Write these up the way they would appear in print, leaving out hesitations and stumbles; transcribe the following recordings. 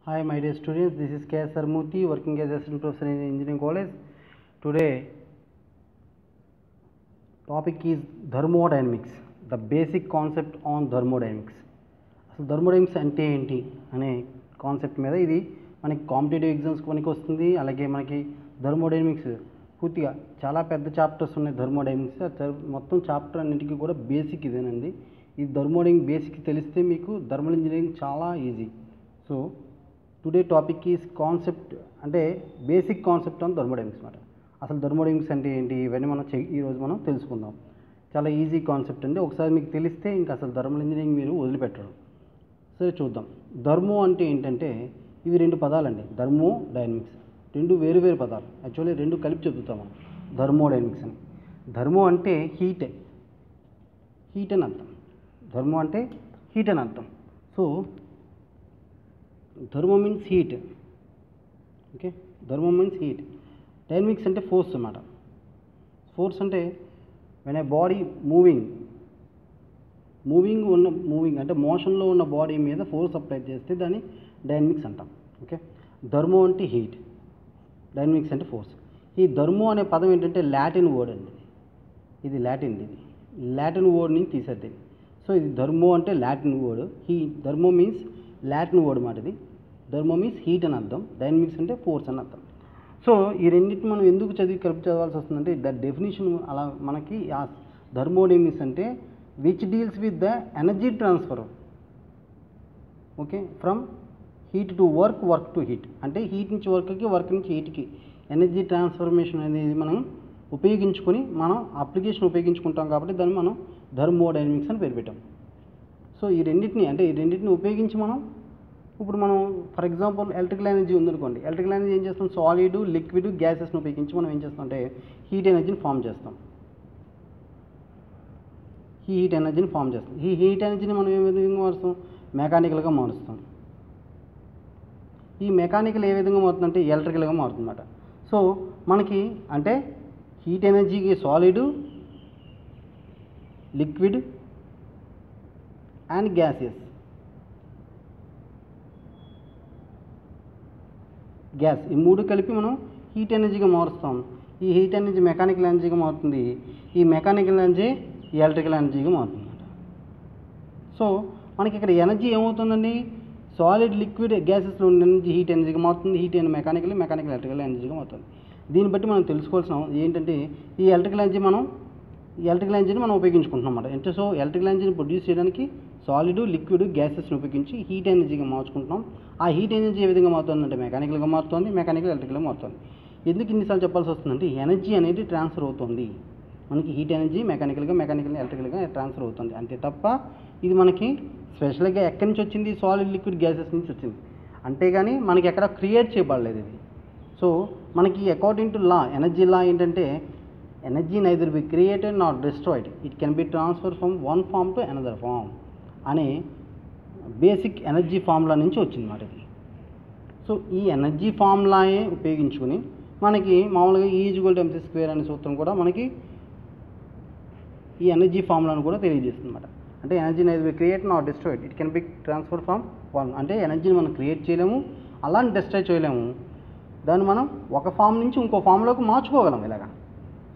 Hi my dear students, this is K. Sarmurthy working as assistant professor in engineering college. Today topic is thermodynamics, the basic concept on thermodynamics. అసలు thermodynamics అంటే ఏంటి అనే concept మీద ఇది మనకి competitive ఎగ్జామ్స్కి మనకి వస్తుంది. అలాగే మనకి థర్మోడైనమిక్స్ పూర్తిగా చాలా పెద్ద చాప్టర్స్ ఉన్నాయి. థర్మోడైనమిక్స్ మొత్తం చాప్టర్ అన్నింటికి కూడా బేసిక్ ఇదేనండి. ఈ థర్మోడైనమిక్ బేసిక్ తెలిస్తే మీకు థర్మల్ ఇంజనీరింగ్ చాలా easy. So today topic is concept, అంటే బేసిక్ కాన్సెప్ట్ ఆన్ థర్మోడైనమిక్స్ అన్నమాట. అసలు థర్మోడైనమిక్స్ అంటే ఏంటి ఇవన్నీ ఈరోజు మనం తెలుసుకుందాం. చాలా ఈజీ కాన్సెప్ట్ అండి. ఒకసారి మీకు తెలిస్తే ఇంకా అసలు థర్మల్ ఇంజనీరింగ్ మీరు వదిలిపెట్టరు. సరే చూద్దాం. థర్మో అంటే ఏంటంటే ఇవి రెండు పదాలండి. థర్మో డైనమిక్స్ రెండు వేరు వేరు పదాలు. యాక్చువల్లీ రెండు కలిపి చెబుతాము థర్మోడైనమిక్స్ అని. థర్మో అంటే హీట్ అని అర్థం. థర్మో అంటే హీట్ అని అర్థం. So thermo means heat. Okay, thermo means heat. Dynamics అంటే ఫోర్స్ అన్నమాట. ఫోర్స్ అంటే వెన్ ఏ బాడీ మూవింగ్ అంటే మోషన్లో ఉన్న బాడీ మీద ఫోర్స్ అప్లై చేస్తే దాన్ని డైనమిక్స్ అంటాం. ఓకే, థర్మో అంటే హీట్, డైనమిక్స్ అంటే ఫోర్స్. ఈ థర్మో అనే పదం ఏంటంటే లాటిన్ వర్డ్ అండి. ఇది లాటిన్ వర్డ్ నుంచి తీసేది. సో ఇది థర్మో అంటే Latin word. Thermo means Latin word మాట. ఇది థర్మో మీన్స్ హీట్ అని అర్థం, డైనమిక్స్ అంటే ఫోర్స్ అని అర్థం. సో ఈ రెండింటిని మనం ఎందుకు కలిపి చదవాల్సి వస్తుందంటే ద డెఫినేషన్ అలా మనకి ఆ థర్మోడైనమిక్స్ అంటే which deals with the energy transfer. Okay, from heat to work to heat. అంటే హీట్ నుంచి వర్క్కి, వర్క్ నుంచి హీట్కి ఎనర్జీ ట్రాన్స్ఫర్మేషన్ అనేది మనం ఉపయోగించుకొని మనం అప్లికేషన్ ఉపయోగించుకుంటాం కాబట్టి దాన్ని మనం థర్మోడైనమిక్స్ అని పేరు పెట్టాం. సో ఈ రెండింటిని ఉపయోగించి ఇప్పుడు మనం ఫర్ ఎగ్జాంపుల్ ఎలక్ట్రికల్ ఎనర్జీ ఉందనుకోండి. ఎలక్ట్రికల్ ఎనర్జీ ఏం చేస్తాం? సాలిడ్, లిక్విడ్, గ్యాసెస్ని ఉపయోగించి మనం ఏం చేస్తాం అంటే హీట్ ఎనర్జీని ఫామ్ చేస్తాం. ఈ హీట్ ఎనర్జీని మనం ఏ విధంగా మారుస్తాం? మెకానికల్గా మారుస్తాం. ఈ మెకానికల్ ఏ విధంగా మారుతుందంటే ఎలక్ట్రికల్గా మారుతుందన్నమాట. సో మనకి అంటే హీట్ ఎనర్జీకి సాలిడ్, లిక్విడ్ అండ్ గ్యాస్ ఈ మూడు కలిపి మనం హీట్ ఎనర్జీగా మారుస్తాం. ఈ హీట్ ఎనర్జీ మెకానికల్ ఎనర్జీగా మారుతుంది. ఈ మెకానికల్ ఎనర్జీ ఎలక్ట్రికల్ ఎనర్జీగా మారుతుంది. సో మనకి ఇక్కడ ఎనర్జీ ఏమవుతుందండి? సాలిడ్, లిక్విడ్, గ్యాసెస్లో ఉన్న ఎనర్జీ హీట్ ఎనర్జీగా మారుతుంది. హీట్ మెకానికల్ ఎలక్ట్రికల్ ఎనర్జీగా మారుతుంది. దీన్ని బట్టి మనం తెలుసుకోవాల్సిన ఏంటంటే ఈ ఎలక్ట్రికల్ ఎనర్జీని మనం ఉపయోగించుకుంటున్నాం అన్నమాట. అంటే సో ఎలక్ట్రికల్ ఎనర్జీని ప్రొడ్యూస్ చేయడానికి సాలిడ్, లిక్విడ్, గ్యాసెస్ని ఉపయోగించి హీట్ ఎనర్జీగా మార్చుకుంటున్నాం. ఆ హీట్ ఎనర్జీ ఏ విధంగా మారుతుందంటే మెకానికల్గా మారుతుంది, ఎలక్ట్రికల్గా మారుతుంది. ఎందుకు ఇన్నిసార్లు చెప్పాల్సి వస్తుందంటే ఎనర్జీ అనేది ట్రాన్స్ఫర్ అవుతుంది. మనకి హీట్ ఎనర్జీ మెకానికల్, ఎలక్ట్రికల్గా ట్రాన్స్ఫర్ అవుతుంది అంతే తప్ప ఇది మనకి స్పెషల్గా ఎక్కడి నుంచి వచ్చింది? సాలిడ్, లిక్విడ్, గ్యాసెస్ నుంచి వచ్చింది. అంతేగాని మనకి ఎక్కడ క్రియేట్ చేయబడలేదు ఇది. సో మనకి according to law, energy law ఏంటంటే energy neither be created not destroyed, it can be transfer from one form to another form అనే బేసిక్ ఎనర్జీ ఫార్ములా నుంచి వచ్చిందన్నమాట ఇది. సో ఈ ఎనర్జీ ఫార్ములాయే ఉపయోగించుకొని మనకి మామూలుగా E=mc² అనే సూత్రం కూడా మనకి ఈ ఎనర్జీ ఫార్ములాను కూడా తెలియజేస్తుంది అన్నమాట. అంటే energy neither B create not destroyed, it can be transfer from one. అంటే ఎనర్జీని మనం క్రియేట్ చేయలేము, అలానే డిస్ట్రాయ్ చేయలేము. దాన్ని మనం ఒక ఫామ్ నుంచి ఇంకో ఫామ్లోకి మార్చుకోగలం ఇలాగా.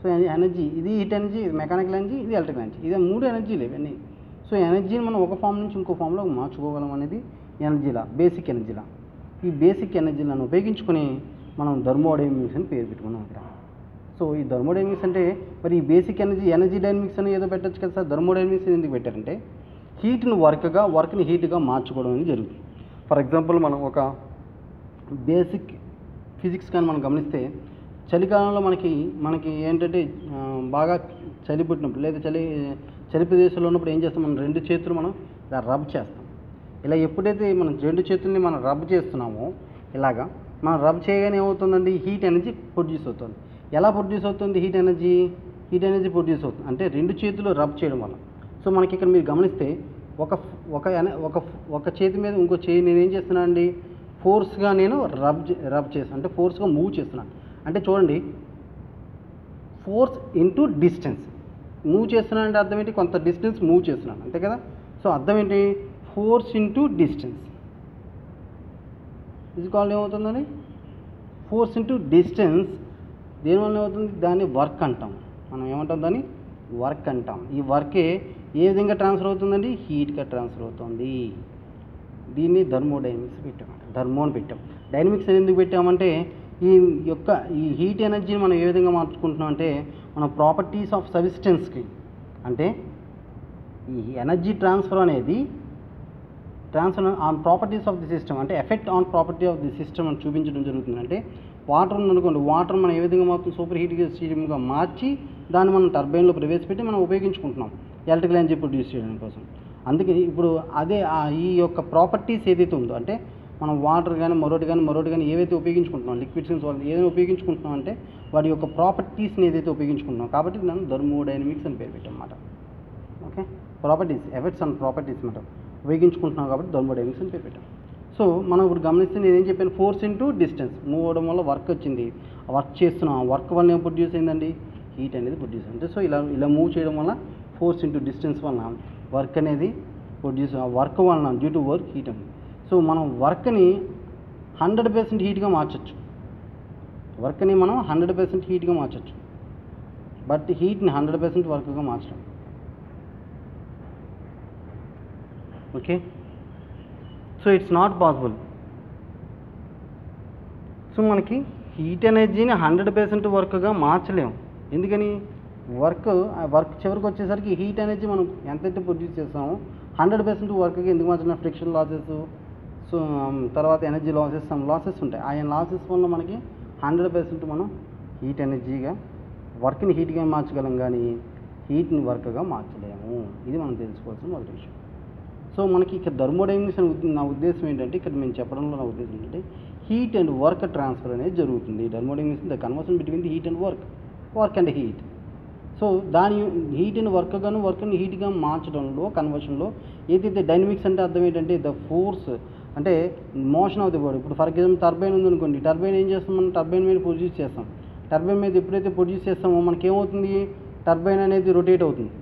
సో ఎనర్జీ ఇది హీట్ ఎనర్జీ, ఇది మెకానికల్ ఎనర్జీ, ఇది ఎలక్ట్రికల్ ఎనర్జీ, ఇది మూడు ఎనర్జీలు ఇవన్నీ. సో ఎనర్జీని మనం ఒక ఫామ్ నుంచి ఇంకో ఫామ్లోకి మార్చుకోగలం అనేది ఎనర్జీలా, బేసిక్ ఎనర్జీలా. ఈ బేసిక్ ఎనర్జీలను ఉపయోగించుకొని మనం థర్మోడైనమిక్స్ అని పేరు పెట్టుకున్నాం ఇక్కడ. సో ఈ థర్మోడైనమిక్స్ అంటే మరి ఈ బేసిక్ ఎనర్జీ డైనమిక్స్ అని ఏదో పెట్టచ్చు కదా సార్. థర్మోడైనమిక్స్ ఎందుకు పెట్టారంటే హీట్ని వర్క్ని హీట్గా మార్చుకోవడం అనేది జరుగుతుంది. ఫర్ ఎగ్జాంపుల్ మనం ఒక బేసిక్ ఫిజిక్స్ కానీ మనం గమనిస్తే చలికాలంలో మనకి ఏంటంటే బాగా చలి పుట్టినప్పుడు లేదా చలి ప్రదేశంలో ఉన్నప్పుడు ఏం చేస్తాం? మనం రెండు చేతులు మనం ఇలా రబ్ చేస్తాం. ఇలా ఎప్పుడైతే మనం రెండు చేతుల్ని మనం రబ్ చేస్తున్నామో ఇలాగా మనం రబ్ చేయగానే ఏమవుతుందండి? హీట్ ఎనర్జీ ప్రొడ్యూస్ అవుతుంది. ఎలా ప్రొడ్యూస్ అవుతుంది హీట్ ఎనర్జీ ప్రొడ్యూస్ అవుతుంది అంటే రెండు చేతులు రబ్ చేయడం వల్ల. సో మనకి ఇక్కడ మీరు గమనిస్తే ఒక చేతి మీద ఇంకో చేయి నేనేం చేస్తున్నాను అండి? ఫోర్స్గా నేను రబ్ చేస్తాను, అంటే ఫోర్స్గా మూవ్ చేస్తున్నాను. అంటే చూడండి, ఫోర్స్ ఇంటూ డిస్టెన్స్ మూవ్ చేస్తున్నాను అంటే అర్థం ఏంటి? కొంత డిస్టెన్స్ మూవ్ చేస్తున్నాను అంతే కదా. సో అర్థం ఏంటి? Force into distance. ఇది కాల్డ్ ఏమవుతుందండి ఫోర్స్ ఇంటూ డిస్టెన్స్. దేనివల్ల ఏమవుతుంది, దాన్ని వర్క్ అంటాం. మనం ఏమంటాం, దాన్ని వర్క్ అంటాం. ఈ వర్కే ఏ విధంగా ట్రాన్స్ఫర్ అవుతుందండి, హీట్గా ట్రాన్స్ఫర్ అవుతుంది. దీన్ని థర్మోడైనమిక్స్ పెట్టామంట, థర్మో అని పెట్టాం. డైనమిక్స్ అని ఎందుకు పెట్టామంటే ఈ హీట్ ఎనర్జీని మనం ఏ విధంగా మార్చుకుంటున్నాం అంటే మన ప్రాపర్టీస్ ఆఫ్ సబ్స్టెన్స్కి, అంటే ఈ ఎనర్జీ ట్రాన్స్ఫర్ అనేది transfer on properties of the system, అంటే effect on property of the system అని చూపించడం జరుగుతుంది. అంటే వాటర్ ఉందనుకోండి, వాటర్ మనం ఏ విధంగా మాత్రం సూపర్ హీట్గా స్టీమ్గా మార్చి దాన్ని మనం టర్బైన్లో ప్రవేశపెట్టి మనం ఉపయోగించుకుంటున్నాం ఎలక్ట్రికల్ ఎనర్జీ ప్రొడ్యూస్ చేయడం కోసం. అందుకే ఇప్పుడు అదే ఈ యొక్క ప్రాపర్టీస్ ఏదైతే ఉందో, అంటే మనం వాటర్ కానీ మరొకటి కానీ ఏవైతే ఉపయోగించుకుంటున్నాం, లిక్విడ్స్ ఏదైనా ఉపయోగించుకుంటున్నాం అంటే వాటి యొక్క ప్రాపర్టీస్ని ఏదైతే ఉపయోగించుకుంటున్నాం, కాబట్టి మనం థర్మోడైనమిక్స్ అని పేరు పెట్టామన్నమాట. Okay, properties, effects and properties అన్నమాట ఉపయోగించుకుంటున్నాం కాబట్టి థర్మోడైనమిక్స్ అని పేరు పెట్టాం. సో మనం ఇప్పుడు గమనిస్తే నేను ఏం చెప్పాను, ఫోర్స్ ఇంటూ డిస్టెన్స్, మూవ్ అవడం వల్ల వర్క్ వచ్చింది, వర్క్ చేస్తున్నాం, వర్క్ వల్ల ఏం ప్రొడ్యూస్ అయిందండి, హీట్ అనేది ప్రొడ్యూస్ అయింది. సో ఇలా మూవ్ చేయడం వల్ల ఫోర్స్ ఇంటూ డిస్టెన్స్ వలన వర్క్ అనేది ప్రొడ్యూస్, వర్క్ వలన డ్యూ టు వర్క్ హీట్ అనేది. సో మనం వర్క్ని 100% హీట్గా మార్చచ్చు, వర్క్ని మనం 100% హీట్గా మార్చచ్చు, బట్ హీట్ని 100% వర్క్గా మార్చడం. Okay, so it's not possible. So మనకి హీట్ ఎనర్జీని 100% వర్క్గా మార్చలేము. ఎందుకని, వర్క్ చివరికి వచ్చేసరికి హీట్ ఎనర్జీ మనం ఎంతైతే ప్రొడ్యూస్ చేస్తామో 100% వర్క్గా ఎందుకు మార్చలేము, ఫ్రిక్షన్ లాసెస్, సో తర్వాత ఎనర్జీ లాసెస్, సమ్ లాసెస్ ఉంటాయి. ఆ లాసెస్ వల్ల మనకి 100% మనం హీట్ ఎనర్జీగా వర్క్ని హీట్గా మార్చగలం, కానీ హీట్ని వర్క్గా మార్చలేము. ఇది మనం తెలుసుకోవాల్సిన మొదటి విషయం. సో మనకి ఇక్కడ థర్మోడైనమిక్స్ నా ఉద్దేశం ఏంటంటే, ఇక్కడ నేను చెప్పడంలో నా ఉద్దేశం ఏంటంటే హీట్ అండ్ వర్క్ ట్రాన్స్ఫర్ అనేది జరుగుతుంది. Thermodynamics the conversion between the heat and work and heat. So దాని హీట్ అండ్ వర్క్ని హీట్గా మార్చడంలో, కన్వర్షన్లో ఏదైతే డైనమిక్స్ అంటే అర్థం ఏంటంటే ద ఫోర్స్, అంటే మోషన్ ఆఫ్ ది బాడీ. ఇప్పుడు ఫర్ ఎగ్జాంపుల్ టర్బైన్ ఉందనుకోండి, టర్బైన్ ఏం చేస్తాం, మనం టర్బైన్ మీద ప్రొడ్యూస్ చేస్తాం. టర్బైన్ మీద ఎప్పుడైతే ప్రొడ్యూస్ చేస్తామో మనకేమవుతుంది, టర్బైన్ అనేది రొటేట్ అవుతుంది.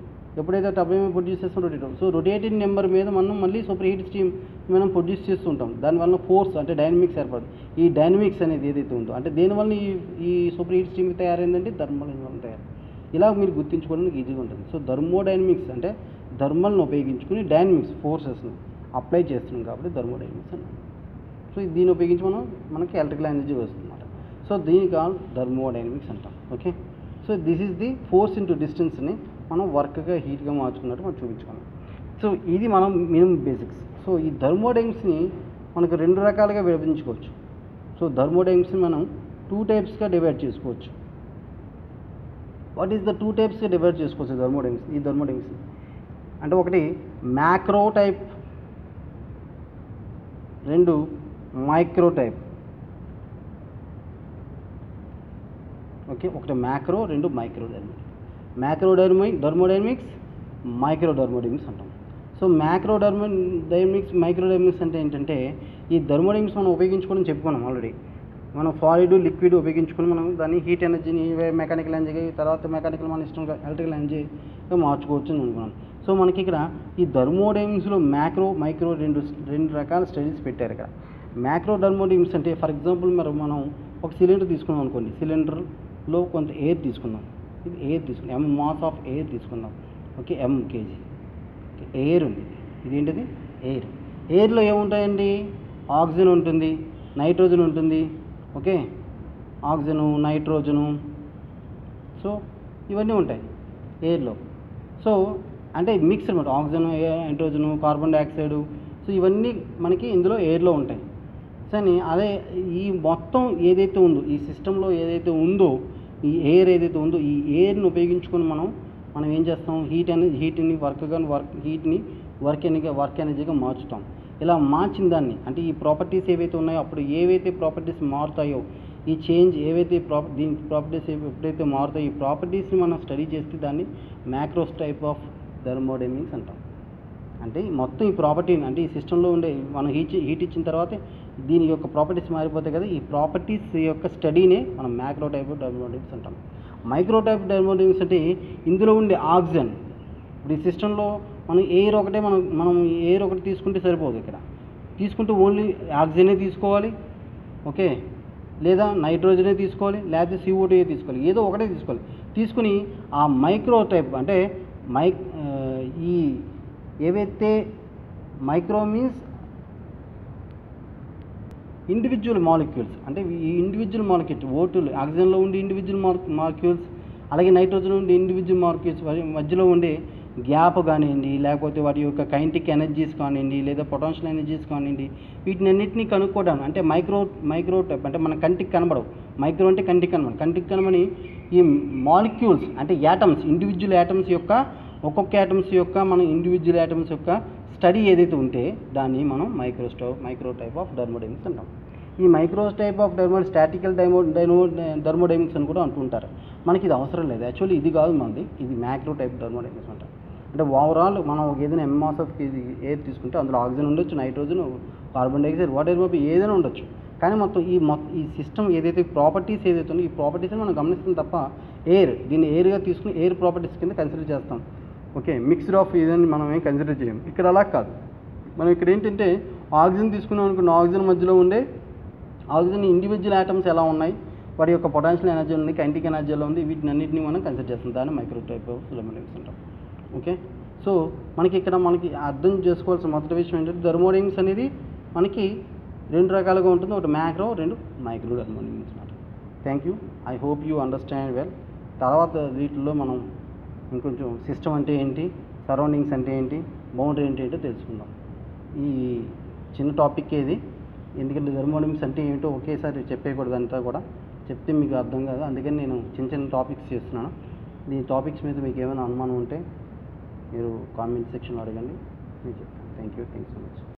ఎప్పుడైతే టర్బైన్ మీద ప్రొడ్యూస్ చేస్తాం రొటేట్ అవుతుంది. సో రొటేటింగ్ నెంబర్ మీద మనం మళ్ళీ సూపర్ హీట్ స్టీమ్ మనం ప్రొడ్యూస్ చేస్తుంటాం. దానివల్ల ఫోర్స్ అంటే డైనమిక్స్ ఏర్పడుతుంది. ఈ డైనమిక్స్ అనేది ఏదైతే ఉందో, అంటే దేనివల్ల ఈ సూపర్ హీట్ స్టీమ్ తయారైందంటే థర్మోడైనమిక్స్ వల్ల తయారు. ఇలా మీరు గుర్తుంచుకోవడానికి ఈజీగా ఉంటుంది. సో థర్మోడైనమిక్స్ అంటే థర్మల్ని ఉపయోగించుకుని డైనమిక్స్ ఫోర్సెస్ని అప్లై చేస్తున్నాం కాబట్టి థర్మోడైనమిక్స్ అన్నాం. సో దీన్ని ఉపయోగించి మనకి ఎలక్ట్రికల్ ఎనర్జీ వస్తుంది అన్నమాట. సో దీన్ని కాల్ థర్మోడైనమిక్స్ అంటాం. Okay, so this is the force into డిస్టెన్స్ని మనం వర్క్గా హీట్గా మార్చుకున్నట్టు మనం చూపించుకున్నాం. సో ఇది మనం మినిమం బేసిక్స్. సో ఈ థర్మోడైనమిక్స్ని మనకు 2 రకాలుగా విభజించుకోవచ్చు. సో థర్మోడైనమిక్స్ని మనం 2 టైప్స్గా డివైడ్ చేసుకోవచ్చు. వాట్ ఈస్ ద 2 టైప్స్గా డివైడ్ చేసుకోవచ్చు ఈ థర్మోడైనమిక్స్ అంటే, ఒకటి macro type, 2 micro type. Okay, ఒకటి macro, 2 micro thermodynamics, micro thermodynamics అంటాం. సో మైక్రో థర్మోడైనమిక్స్ అంటే ఏంటంటే, ఈ థర్మోడైనమిక్స్ మనం ఉపయోగించుకోవడం చెప్పుకున్నాం ఆల్రెడీ. మనం సాలిడ్, లిక్విడ్ ఉపయోగించుకొని మనం దాన్ని హీట్ ఎనర్జీని మెకానికల్ ఎనర్జీ, తర్వాత మెకానికల్ మన ఇష్టంగా ఎలక్ట్రికల్ ఎనర్జీగా మార్చుకోవచ్చు అని అనుకున్నాం. సో మనకి ఇక్కడ ఈ థర్మోడైనమిక్స్లో మైక్రో రెండు రకాల స్టడీస్ పెట్టారు ఇక్కడ. మైక్రో థర్మోడైనమిక్స్ అంటే ఫర్ ఎగ్జాంపుల్ మనం ఒక సిలిండర్ తీసుకున్నాం అనుకోండి, సిలిండర్లో కొంత ఎయిర్ తీసుకుందాం, ఇది ఎయిర్ తీసుకుందాం, m మాస్ ఆఫ్ ఎయిర్ తీసుకుందాం. ఓకే, m kg ఎయిర్ ఉంది. ఇదేంటిది ఎయిర్. ఎయిర్లో ఏముంటాయండి, ఆక్సిజన్ ఉంటుంది, నైట్రోజన్ ఉంటుంది. ఓకే, ఆక్సిజను, నైట్రోజను, సో ఇవన్నీ ఉంటాయి ఎయిర్లో. సో అంటే మిక్స్ అనమాట, oxygen, nitrogen, carbon dioxide, so ఇవన్నీ మనకి ఇందులో ఎయిర్లో ఉంటాయి. కానీ అదే ఈ మొత్తం ఏదైతే ఉందో, ఈ సిస్టంలో ఏదైతే ఉందో, ఈ ఎయిర్ ఏదైతే ఉందో, ఈ ఎయిర్ని ఉపయోగించుకొని మనం ఏం చేస్తాం, హీట్ని వర్క్ ఎనర్జీగా మార్చుతాం. ఇలా మార్చిన దాన్ని, అంటే ఈ ప్రాపర్టీస్ ఏవైతే ఉన్నాయో, అప్పుడు ఏవైతే ప్రాపర్టీస్ మారుతాయో, ఈ చేంజ్ ఏవైతే దీని ప్రాపర్టీస్ ఎప్పుడైతే మారుతాయో, ఈ ప్రాపర్టీస్ని మనం స్టడీ చేస్తే దాన్ని మ్యాక్రోస్ టైప్ ఆఫ్ థర్మోడైనమిక్స్ అంటాం. అంటే మొత్తం ఈ ప్రాపర్టీని, అంటే ఈ సిస్టంలో ఉండే మనం హీట్ ఇచ్చిన తర్వాత దీని యొక్క ప్రాపర్టీస్ మారిపోతాయి కదా, ఈ ప్రాపర్టీస్ యొక్క స్టడీనే మనం మ్యాక్రో టైప్ థర్మోడైనమిక్స్ అంటాం. మైక్రో టైప్ థర్మోడైనమిక్స్ అంటే ఇందులో ఉండే ఆక్సిజన్, ఇప్పుడు ఈ సిస్టంలో మనం ఎయిర్ ఒకటే మనం ఎయిర్ ఒకటి తీసుకుంటే సరిపోదు. ఇక్కడ తీసుకుంటే ఓన్లీ ఆక్సిజనే తీసుకోవాలి, ఓకే, లేదా నైట్రోజనే తీసుకోవాలి, లేకపోతే CO2 తీసుకోవాలి, ఏదో ఒకటే తీసుకోవాలి. తీసుకుని ఆ మైక్రో టైప్ అంటే ఈ ఏవైతే మైక్రో మీన్స్ ఇండివిజువల్ మాలిక్యూల్స్, అంటే ఈ ఇండివిజువల్ మాలిక్యూల్స్ O2 ఆక్సిజన్లో ఉండే ఇండివిజువల్ మాలిక్యూల్స్, అలాగే నైట్రోజన్ ఉండే ఇండివిజువల్ మాలిక్యూల్స్ మధ్యలో ఉండే గ్యాప్ కానివ్వండి, లేకపోతే వాటి యొక్క కైనెటిక్ ఎనర్జీస్ కానివ్వండి, లేదా పొటెన్షియల్ ఎనర్జీస్ కానివ్వండి, వీటిని అన్నింటినీ కనుక్కోవడం. అంటే మైక్రో టైప్ అంటే మన కంటికి కనబడవు. మైక్రో అంటే కంటికి కనబడి ఈ మాలిక్యూల్స్ అంటే యాటమ్స్, ఇండివిజువల్ యాటమ్స్ యొక్క ఒక్కొక్క యాటమ్స్ యొక్క మన ఇండివిజువల్ యాటమ్స్ యొక్క స్టడీ ఏదైతే ఉంటే దాన్ని మనం మైక్రో టైప్ ఆఫ్ థర్మోడైనమిక్స్ అంటాం. ఈ micro type of statistical thermodynamics అని కూడా అంటుంటారు. మనకి ఇది అవసరం లేదు, యాక్చువల్లీ ఇది కాదు మనది, ఇది మ్యాక్రో టైప్ థర్మోడైనమిక్స్ అంటారు. అంటే ఓవరాల్ మనం ఏదైనా ఎంమాస్ ఆఫ్ ఎయిర్ తీసుకుంటే అందులో ఆక్సిజన్ ఉండొచ్చు, nitrogen, carbon dioxide, what ever ఏదైనా ఉండొచ్చు. కానీ మొత్తం ఈ సిస్టమ్ ఏదైతే ప్రాపర్టీస్ ఏదైతే ఉందో ఈ ప్రాపర్టీస్ని మనం గమనిస్తాం తప్ప దీన్ని ఎయిర్గా తీసుకుని ఎయిర్ ప్రాపర్టీస్ కింద కన్సిడర్ చేస్తాం. ఓకే, మిక్స్డ్ ఆఫ్ ఏదని మనం ఏం కన్సిడర్ చేయం. ఇక్కడ అలా కాదు. మనం ఇక్కడ ఏంటంటే ఆక్సిజన్ తీసుకున్నాం అనుకున్న ఆక్సిజన్ మధ్యలో ఉండే ఆక్సిజన్ ఇండివిజువల్ ఆటమ్స్ ఎలా ఉన్నాయి, వాటి యొక్క పొటెన్షియల్ ఎనర్జీ ఉంది, కైనెటిక్ ఎనర్జీ ఎలా ఉంది, వీటిని అన్నింటినీ మనం కన్సిడర్ చేస్తాం. దాన్ని మైక్రో టైప్ ఆఫ్ థర్మోడైనమిక్స్ అంటాం. ఓకే, సో మనకి అర్థం చేసుకోవాల్సిన మొదటి విషయం ఏంటంటే థర్మోడైనమిక్స్ అనేది మనకి రెండు రకాలుగా ఉంటుంది. ఒకటి మ్యాక్రో, రెండు మైక్రో థర్మోడైనమిక్స్ అన్నమాట. Thank you, I hope you understand well. తర్వాత వీటిల్లో మనం ఇంకొంచెం సిస్టమ్ అంటే ఏంటి, సరౌండింగ్స్ అంటే ఏంటి, బౌండరీ అంటే ఏంటో తెలుసుకుందాం. ఈ చిన్న టాపిక్ ఇది, ఎందుకంటే థర్మోడైనమిక్స్ అంటే ఏంటో ఒకేసారి చెప్పేయకూడదు, అంతా కూడా చెప్తే మీకు అర్థం కాదు. అందుకని నేను చిన్న టాపిక్స్ చేస్తున్నాను. ఈ టాపిక్స్ మీద మీకు ఏమైనా అనుమానం ఉంటే మీరు కామెంట్ సెక్షన్లో అడగండి, నేను చెప్తాను. Thank you so much.